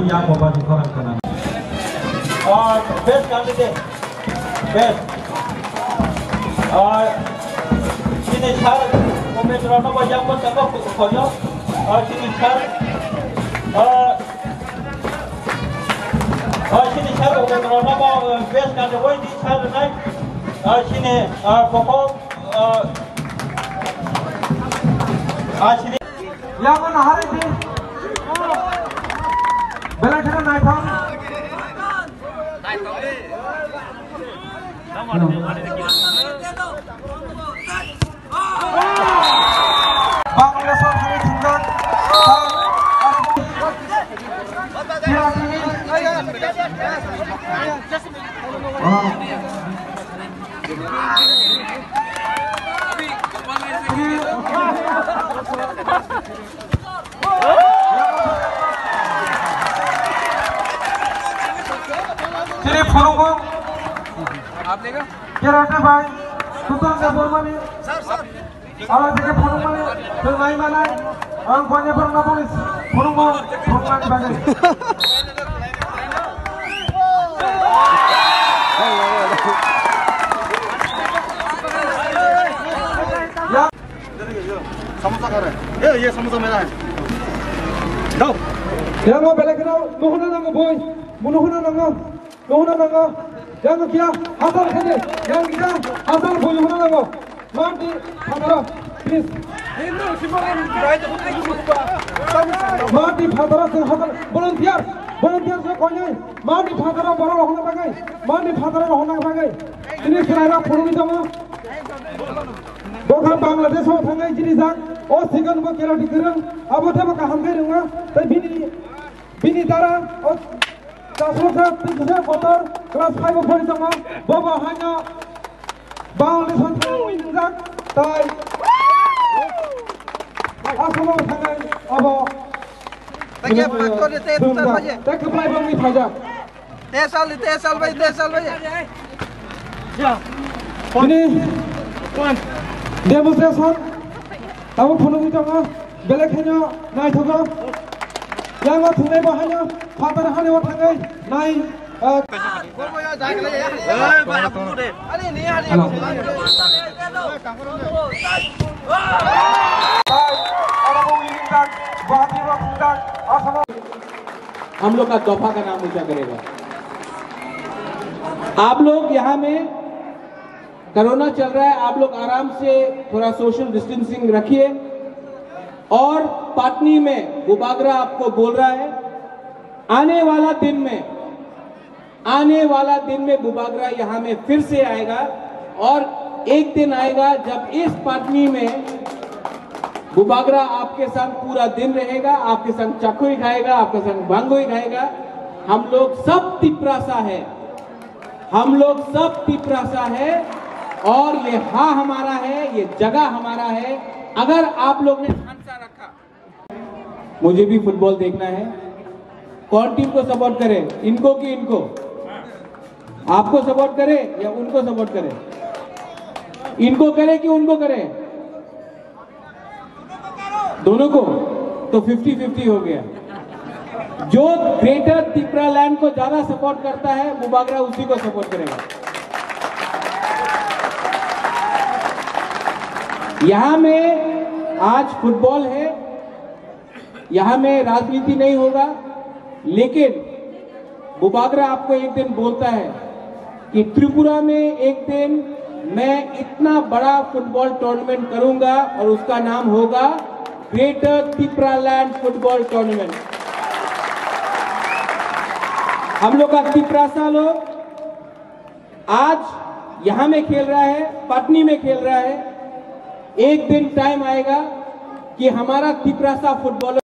yang bawa di koran kanan. Best candidate, best. Sini char, komentar apa yang pun tak kau kau sini char, sini char komentar apa best candidate, woi di char naik, sini pokok, sini. Yang mana hari ini? Bela kita naik kan? Bangladesh hari tinggal. Jadi forum आप लेगा क्या रहता भाई तुम से बोल माने और देखिए फोrum माने तो नहीं माना और कोने पर ना पुलिस फोrum माने बागे या समोसा खा रहे हैं ये समोसा मेरा है जाओ yang mau balik kenal mohon nanggo boy mohon nanggo yang kia asal kene yang kita asal boy mohon nanggo mati padara please ini simpan baik mati padara se asal volunteer se konya mati padara baro hona bagai mati padara hona bagai ini seraya phone dama Bokha Bangladesh ho thangai jirijak o sigan bo kera dikrang abothe ba kaham gai runga tai bini dara o tasrosa pinjha kotor class 5 phone dama boba hanya Bangladesh ho thangai jirijak tai asamo thangai abo tagi pakko de te tar baje tak apply bangi phaja te sal bhai ya ini one demonstration tahu phone ni tanga belek hanya nai thoga yang thunai ba hanya father hane wa thangai nai golbo ya jagale eh ba apu de ani ni hari हम लोग का तोहफा का नाम ऊंचा करेगा। आप लोग यहाँ में कोरोना चल रहा है, आप लोग आराम से थोड़ा सोशल डिस्टेंसिंग रखिए और पाटनी में बुबागरा आपको बोल रहा है आने वाला दिन में बुबागरा यहाँ में फिर से आएगा और एक दिन आएगा जब इस पाटनी में बुबागरा आपके संग पूरा दिन रहेगा, आपके संग चाकू ही खाएगा, आपके संग भांगो ही खाएगा। हम लोग सब तिपरासा है और ये हाँ हमारा है, ये जगह हमारा है। अगर आप लोग ने ध्यान रखा, मुझे भी फुटबॉल देखना है। कौन टीम को सपोर्ट करे, इनको कि इनको? आपको सपोर्ट करे या उनको सपोर्ट करे? इनको करे कि उनको करे? दोनों को, तो 50-50 हो गया। जो ग्रेटर त्रिपुरा लैंड को ज्यादा सपोर्ट करता है बुबागरा उसी को सपोर्ट करेगा। यहां में आज फुटबॉल है, यहां में राजनीति नहीं होगा, लेकिन बुबागरा आपको एक दिन बोलता है कि त्रिपुरा में एक दिन मैं इतना बड़ा फुटबॉल टूर्नामेंट करूंगा और उसका नाम होगा greater Tripura land football tournament. हम लोग का तिपरासा लोग आज यहां में खेल रहा है, पटनी में खेल रहा है। एक दिन टाइम आएगा कि हमारा तिपरासा फुटबॉलर